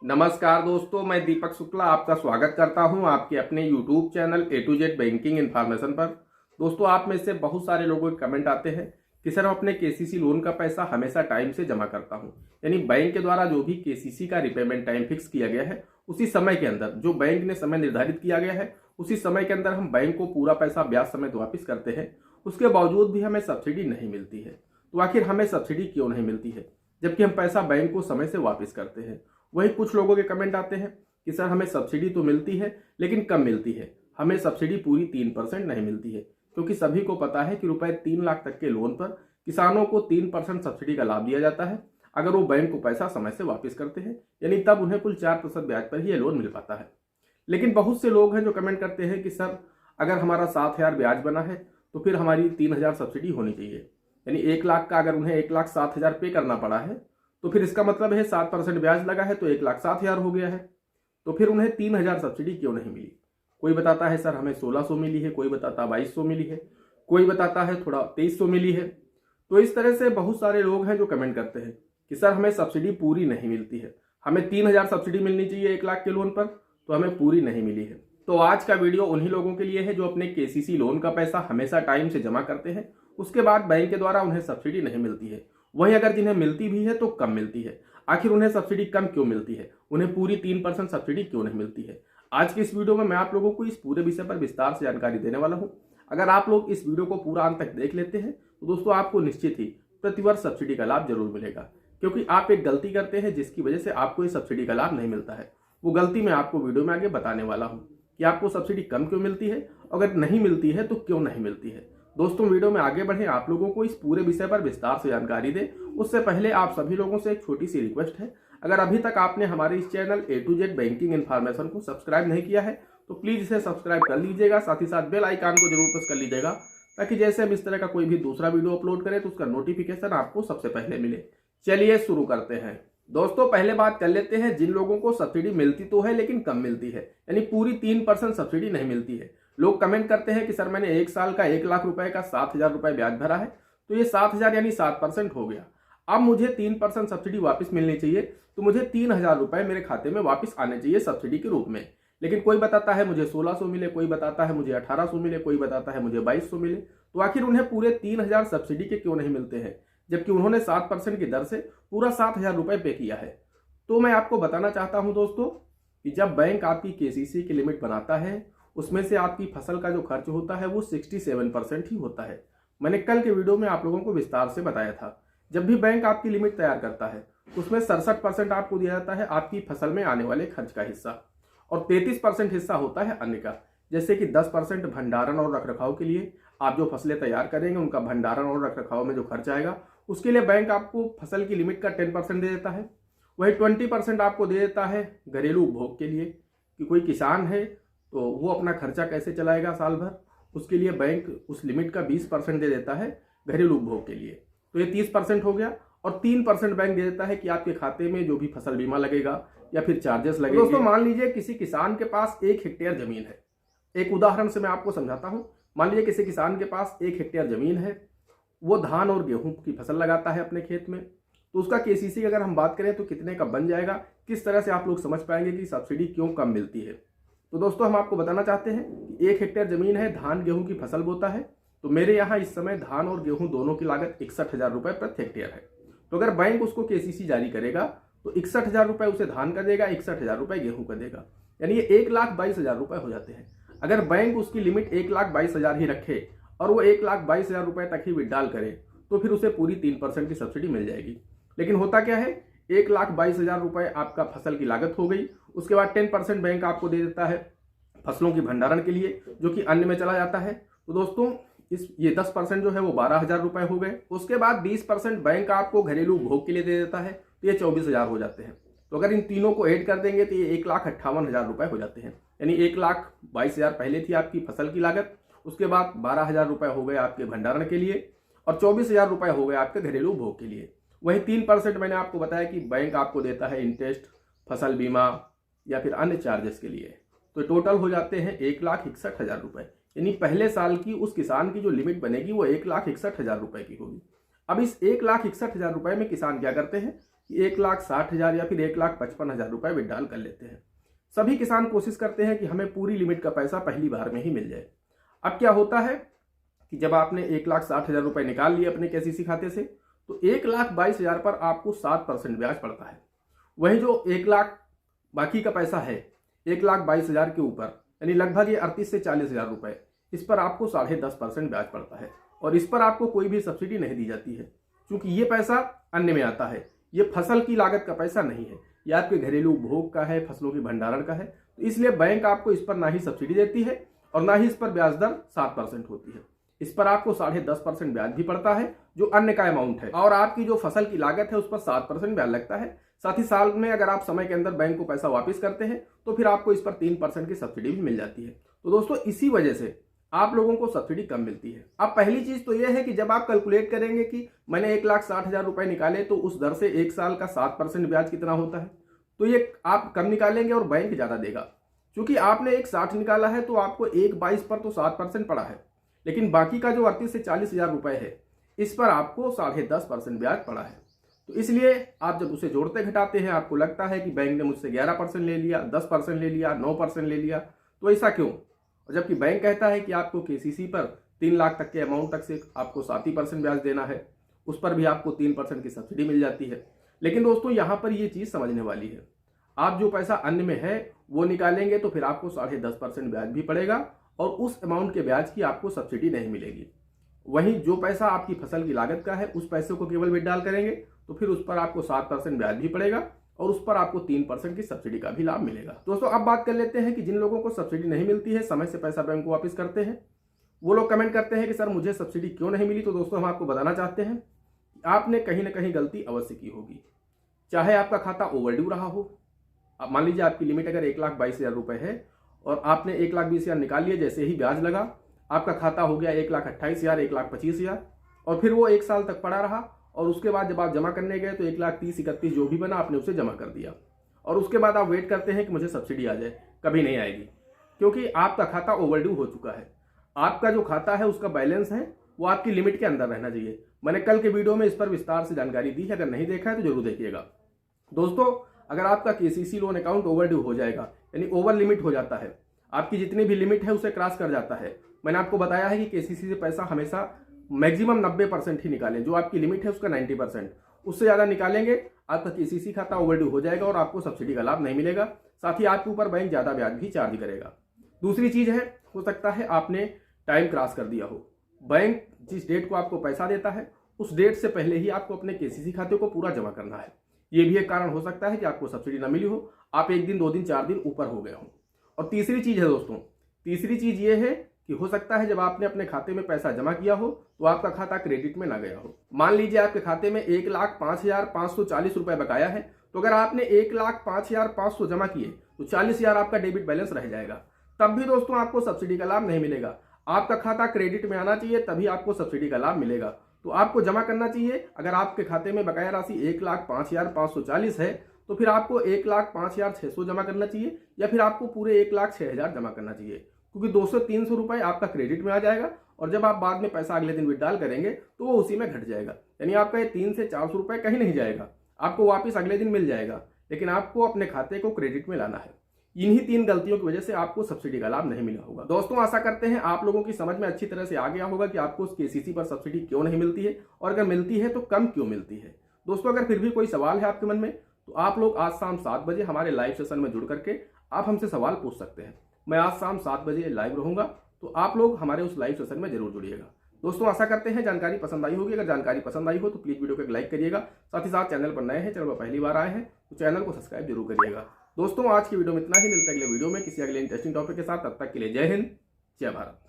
नमस्कार दोस्तों, मैं दीपक शुक्ला आपका स्वागत करता हूं आपके अपने YouTube channel A to Z banking information पर। दोस्तों, आप में से बहुत सारे लोगों के कमेंट आते हैं कि सर अपने KCC लोन का पैसा हमेशा टाइम से जमा करता हूं, यानी बैंक के द्वारा जो भी KCC का रिपेमेंट टाइम फिक्स किया गया है उसी समय के अंदर, जो बैंक ने समय निर्धारित किया गया है उसी समय के अंदर हम बैंक को पूरा पैसा ब्याज समेत वापस करते हैं। उसके बावजूद भी हमें सब्सिडी नहीं मिलती है। तो आखिर हमें सब्सिडी क्यों नहीं मिलती है जबकि हम पैसा बैंक को समय से वापस करते हैं? वही कुछ लोगों के कमेंट आते हैं कि सर हमें सब्सिडी तो मिलती है लेकिन कम मिलती है, हमें सब्सिडी पूरी 3% नहीं मिलती है। क्योंकि सभी को पता है कि रुपए 3 लाख तक के लोन पर किसानों को 3% सब्सिडी का लाभ दिया जाता है अगर वो बैंक को पैसा समय से वापस करते हैं, यानी तब उन्हें कुल 4% ब्याज पर ही ये लोन मिल पाता है। लेकिन बहुत से लोग हैं जो कमेंट करते हैं कि सर अगर हमारा 7,000 ब्याज बना है तो फिर हमारी 3,000 सब्सिडी होनी चाहिए, यानी 1 लाख का अगर उन्हें 1,07,000 पे करना पड़ा है तो फिर इसका मतलब है 7% ब्याज लगा है तो 1,07,000 हो गया है। तो फिर उन्हें 3,000 सब्सिडी क्यों नहीं मिली? कोई बताता है सर हमें 1,600 मिली है, कोई बताता है 2,200 मिली है, कोई बताता है थोड़ा 2,300 मिली है। तो इस तरह से बहुत सारे लोग हैं जो कमेंट करते हैं कि सर हमें सब्सिडी पूरी नहीं मिलती है, हमें 3,000 सब्सिडी मिलनी चाहिए 1 लाख के लोन पर, तो हमें पूरी नहीं मिली है। तो आज का वीडियो उन्हीं लोगों के लिए है जो अपने KCC लोन का पैसा हमेशा टाइम से जमा करते हैं, उसके बाद बैंक के द्वारा उन्हें सब्सिडी नहीं मिलती है। वहीं अगर जिन्हें मिलती भी है तो कम मिलती है। आखिर उन्हें सब्सिडी कम क्यों मिलती है, उन्हें पूरी 3% सब्सिडी क्यों नहीं मिलती है? आज की इस वीडियो में मैं आप लोगों को इस पूरे विषय पर विस्तार से जानकारी देने वाला हूं। अगर आप लोग इस वीडियो को पूरा अंत तक देख लेते हैं तो दोस्तों आपको निश्चित ही प्रतिवर्ष सब्सिडी का लाभ जरूर मिलेगा। क्योंकि आप एक गलती करते हैं जिसकी वजह से आपको इस सब्सिडी का लाभ नहीं मिलता है। वो गलती मैं आपको वीडियो में आगे बताने वाला हूँ कि आपको सब्सिडी कम क्यों मिलती है, अगर नहीं मिलती है तो क्यों नहीं मिलती है। दोस्तों, वीडियो में आगे बढ़े आप लोगों को इस पूरे विषय पर विस्तार से जानकारी दे उससे पहले आप सभी लोगों से एक छोटी सी रिक्वेस्ट है। अगर अभी तक आपने हमारे इस channel A to Z banking information को सब्सक्राइब नहीं किया है तो प्लीज इसे सब्सक्राइब कर लीजिएगा, साथ ही साथ बेल आइकन को जरूर प्रेस कर लीजिएगा ताकि जैसे हम इस तरह का कोई भी दूसरा वीडियो अपलोड करें तो उसका नोटिफिकेशन आपको सबसे पहले मिले। चलिए शुरू करते हैं। दोस्तों, पहले बात कर लेते हैं जिन लोगों को सब्सिडी मिलती तो है लेकिन कम मिलती है, यानी पूरी 3% सब्सिडी नहीं मिलती है। लोग कमेंट करते हैं कि सर मैंने 1 साल का 1 लाख रुपए का 7,000 रुपए ब्याज भरा है तो ये 7,000 यानी 7% हो गया। अब मुझे 3% सब्सिडी वापस मिलनी चाहिए तो मुझे 3,000 रुपए मेरे खाते में वापस आने चाहिए सब्सिडी के रूप में। लेकिन कोई बताता है मुझे 1,600 मिले, कोई बताता है मुझे 1,800 मिले, कोई बताता है मुझे 2,200 मिले। तो आखिर उन्हें पूरे 3,000 सब्सिडी के क्यों नहीं मिलते हैं जबकि उन्होंने 7% की दर से पूरा 7,000 रुपए पे किया है? तो मैं आपको बताना चाहता हूं दोस्तों कि जब बैंक आपकी KCC की लिमिट बनाता है उसमें से आपकी फसल का जो खर्च होता है वो 67% ही होता है। मैंने कल के वीडियो में आप लोगों को विस्तार से बताया था। जब भी बैंक आपकी लिमिट तैयार करता है उसमें 67% आपको दिया जाता है आपकी फसल में आने वाले खर्च का हिस्सा और 33% हिस्सा होता है अन्य का। जैसे कि 10% भंडारण और रखरखाव के लिए, आप जो फसलें तैयार करेंगे उनका भंडारण और रखरखाव में जो खर्च आएगा उसके लिए बैंक आपको फसल की लिमिट का 10% दे देता है। वही 20% आपको दे देता है घरेलू उपभोग के लिए, कि कोई किसान है तो वो अपना खर्चा कैसे चलाएगा साल भर, उसके लिए बैंक उस लिमिट का 20% दे देता है घरेलू उपभोग के लिए। तो ये 30% हो गया और 3% बैंक दे देता है कि आपके खाते में जो भी फसल बीमा लगेगा या फिर चार्जेस लगेंगे। दोस्तों, मान लीजिए किसी किसान के पास 1 हेक्टेयर जमीन है। एक उदाहरण से मैं आपको समझाता हूँ। मान लीजिए किसी किसान के पास 1 हेक्टेयर जमीन है, वो धान और गेहूं की फसल लगाता है अपने खेत में, तो उसका KCC अगर हम बात करें तो कितने का बन जाएगा, किस तरह से आप लोग समझ पाएंगे कि सब्सिडी क्यों कम मिलती है। तो दोस्तों, हम आपको बताना चाहते हैं कि 1 हेक्टेयर जमीन है, धान गेहूं की फसल बोता है, तो मेरे यहाँ इस समय धान और गेहूं दोनों की लागत 61,000 रुपए प्रति हेक्टेयर है। तो अगर बैंक उसको KCC जारी करेगा तो 61,000 रुपए उसे धान का देगा, 61,000 रुपए गेहूं का देगा, यानी ये 1,22,000 रुपए हो जाते हैं। अगर बैंक उसकी लिमिट 1,22,000 ही रखे और वो 1,22,000 रुपए तक ही विड्रॉल करे तो फिर उसे पूरी 3% की सब्सिडी मिल जाएगी। लेकिन होता क्या है, 1,22,000 रुपए आपका फसल की लागत हो गई, उसके बाद 10% बैंक आपको दे देता है फसलों की भंडारण के लिए जो कि अन्य में चला जाता है। तो दोस्तों, ये 10% जो है वो 12,000 रुपए हो गए। उसके बाद 20% बैंक आपको घरेलू उपभोग के लिए दे देता है, तो ये 24,000 हो जाते हैं। तो अगर इन तीनों को ऐड कर देंगे तो ये 1,58,000 रुपए हो जाते हैं, यानी 1,22,000 पहले थी आपकी फसल की लागत, उसके बाद 12,000 रुपए हो गए आपके भंडारण के लिए और 24,000 रुपए हो गए आपके घरेलू उपभोग के लिए। वही 3% मैंने आपको बताया कि बैंक आपको देता है इंटरेस्ट, फसल बीमा या फिर अन्य चार्जेस के लिए। तो टोटल हो जाते हैं 1,61,000 रुपए, यानी पहले साल की उस किसान की जो लिमिट बनेगी वो 1,61,000 रुपए की होगी। अब इस 1,61,000 रुपए में किसान क्या करते हैं, कि 1,60,000 या फिर 1,55,000 रुपये विड्रॉल कर लेते हैं। सभी किसान कोशिश करते हैं कि हमें पूरी लिमिट का पैसा पहली बार में ही मिल जाए। अब क्या होता है कि जब आपने 1,60,000 रुपये निकाल लिए अपने केसीसी खाते से, तो 1,22,000 पर आपको 7% ब्याज पड़ता है। वही जो 1 लाख बाकी का पैसा है 1,22,000 के ऊपर, यानी लगभग ये 38 से 40,000 रुपये, इस पर आपको 10.5% ब्याज पड़ता है और इस पर आपको कोई भी सब्सिडी नहीं दी जाती है, क्योंकि ये पैसा अन्य में आता है। ये फसल की लागत का पैसा नहीं है, ये आपके घरेलू उपभोग का है, फसलों के भंडारण का है। तो इसलिए बैंक आपको इस पर ना ही सब्सिडी देती है और ना ही इस पर ब्याज दर 7% होती है। इस पर आपको 10.5% ब्याज भी पड़ता है जो अन्य का अमाउंट है, और आपकी जो फसल की लागत है उस पर 7% ब्याज लगता है। साथ ही साल में अगर आप समय के अंदर बैंक को पैसा वापस करते हैं तो फिर आपको इस पर 3% की सब्सिडी भी मिल जाती है। तो दोस्तों इसी वजह से आप लोगों को सब्सिडी कम मिलती है। अब पहली चीज तो यह है कि जब आप कैलकुलेट करेंगे कि मैंने 1,60,000 रुपए निकाले तो उस दर से 1 साल का 7% ब्याज कितना होता है, तो ये आप कम निकालेंगे और बैंक ज्यादा देगा। क्योंकि आपने 1,60 निकाला है तो आपको 1,22 पर तो 7% पड़ा है, लेकिन बाकी का जो 38 से 40,000 रुपए है इस पर आपको 10.5% ब्याज पड़ा है। तो इसलिए आप जब उसे जोड़ते घटाते हैं आपको लगता है कि बैंक ने मुझसे 11% ले लिया, 10% ले लिया, 9% ले लिया, तो ऐसा क्यों? और जबकि बैंक कहता है कि आपको केसीसी पर 3 लाख तक के अमाउंट तक से आपको 7% ब्याज देना है, उस पर भी आपको 3% की सब्सिडी मिल जाती है। लेकिन दोस्तों यहाँ पर ये चीज़ समझने वाली है, आप जो पैसा अन्य में है वो निकालेंगे तो फिर आपको 10.5% ब्याज भी पड़ेगा और उस अमाउंट के ब्याज की आपको सब्सिडी नहीं मिलेगी। वहीं जो पैसा आपकी फसल की लागत का है उस पैसे को केवल विड्रॉल करेंगे तो फिर उस पर आपको 7% ब्याज भी पड़ेगा और उस पर आपको 3% की सब्सिडी का भी लाभ मिलेगा। दोस्तों अब बात कर लेते हैं कि जिन लोगों को सब्सिडी नहीं मिलती है, समय से पैसा बैंक को वापस करते हैं, वो लोग कमेंट करते हैं कि सर मुझे सब्सिडी क्यों नहीं मिली। तो दोस्तों हम आपको बताना चाहते हैं कि आपने कहीं ना कहीं गलती अवश्य की होगी। चाहे आपका खाता ओवरड्यू रहा हो, अब मान लीजिए आपकी लिमिट अगर 1,22,000 रुपये है और आपने 1,20,000 निकाल लिए, जैसे ही ब्याज लगा आपका खाता हो गया 1,28,000, 1,25,000 और फिर वो 1 साल तक पड़ा रहा और उसके बाद जब आप जमा करने गए तो 1,30,000, 31,000 जो भी बना आपने उसे जमा कर दिया और उसके बाद आप वेट करते हैं कि मुझे सब्सिडी आ जाए। कभी नहीं आएगी, क्योंकि आपका खाता ओवरड्यू हो चुका है। आपका जो खाता है उसका बैलेंस है वो आपकी लिमिट के अंदर रहना चाहिए। मैंने कल के वीडियो में इस पर विस्तार से जानकारी दी है, अगर नहीं देखा है तो जरूर देखिएगा। दोस्तों अगर आपका केसीसी लोन अकाउंट ओवरड्यू हो जाएगा, यानी ओवर लिमिट हो जाता है, आपकी जितनी भी लिमिट है उसे क्रॉस कर जाता है। मैंने आपको बताया है कि केसीसी से पैसा हमेशा मैक्सिमम 90% ही निकालें, जो आपकी लिमिट है उसका 90%, उससे ज़्यादा निकालेंगे आपका केसीसी खाता ओवरड्यू हो जाएगा और आपको सब्सिडी का लाभ नहीं मिलेगा। साथ ही आपके ऊपर बैंक ज़्यादा ब्याज भी चार्ज करेगा। दूसरी चीज़ है, हो सकता है आपने टाइम क्रॉस कर दिया हो। बैंक जिस डेट को आपको पैसा देता है उस डेट से पहले ही आपको अपने केसीसी खाते को पूरा जमा करना है। ये भी एक कारण हो सकता है कि आपको सब्सिडी ना मिली हो, आप 1 दिन 2 दिन 4 दिन ऊपर हो गए हो। और तीसरी चीज़ है दोस्तों, तीसरी चीज़ ये है कि हो सकता है जब आपने अपने खाते में पैसा जमा किया हो तो आपका खाता क्रेडिट में ना गया हो। मान लीजिए आपके खाते में 1,05,540 रुपए बकाया है, तो अगर आपने 1,05,500 जमा किए तो 40,000 आपका डेबिट बैलेंस रह जाएगा। तब भी दोस्तों आपको सब्सिडी का लाभ नहीं मिलेगा। आपका खाता क्रेडिट में आना चाहिए तभी आपको सब्सिडी का लाभ मिलेगा। तो आपको जमा करना चाहिए, अगर आपके खाते में बकाया राशि 1,05,540 है तो फिर आपको 1,05,600 जमा करना चाहिए या फिर आपको पूरे 1,06,000 जमा करना चाहिए, क्योंकि 200-300 रुपए आपका क्रेडिट में आ जाएगा और जब आप बाद में पैसा अगले दिन विड्रॉल करेंगे तो वो उसी में घट जाएगा। यानी आपका ये 300 से 400 रुपए कहीं नहीं जाएगा, आपको वापस अगले दिन मिल जाएगा, लेकिन आपको अपने खाते को क्रेडिट में लाना है। इन्हीं 3 गलतियों की वजह से आपको सब्सिडी का लाभ नहीं मिला होगा। दोस्तों आशा करते हैं आप लोगों की समझ में अच्छी तरह से आ गया होगा कि आपको उस केसीसी पर सब्सिडी क्यों नहीं मिलती है और अगर मिलती है तो कम क्यों मिलती है। दोस्तों अगर फिर भी कोई सवाल है आपके मन में तो आप लोग आज शाम 7 बजे हमारे लाइव सेशन में जुड़ करके आप हमसे सवाल पूछ सकते हैं। मैं आज शाम 7 बजे लाइव रहूंगा, तो आप लोग हमारे उस लाइव सेशन में जरूर जुड़िएगा। दोस्तों आशा करते हैं जानकारी पसंद आई होगी। अगर जानकारी पसंद आई हो तो प्लीज वीडियो को एक लाइक करिएगा। साथ ही साथ चैनल पर नए हैं, चैनल पर पहली बार आए हैं तो चैनल को सब्सक्राइब जरूर करिएगा। दोस्तों आज की वीडियो में इतना ही, मिलते हैं अगले वीडियो में किसी अगले इंटरेस्टिंग टॉपिक के साथ। तब तक के लिए जय हिंद, जय भारत।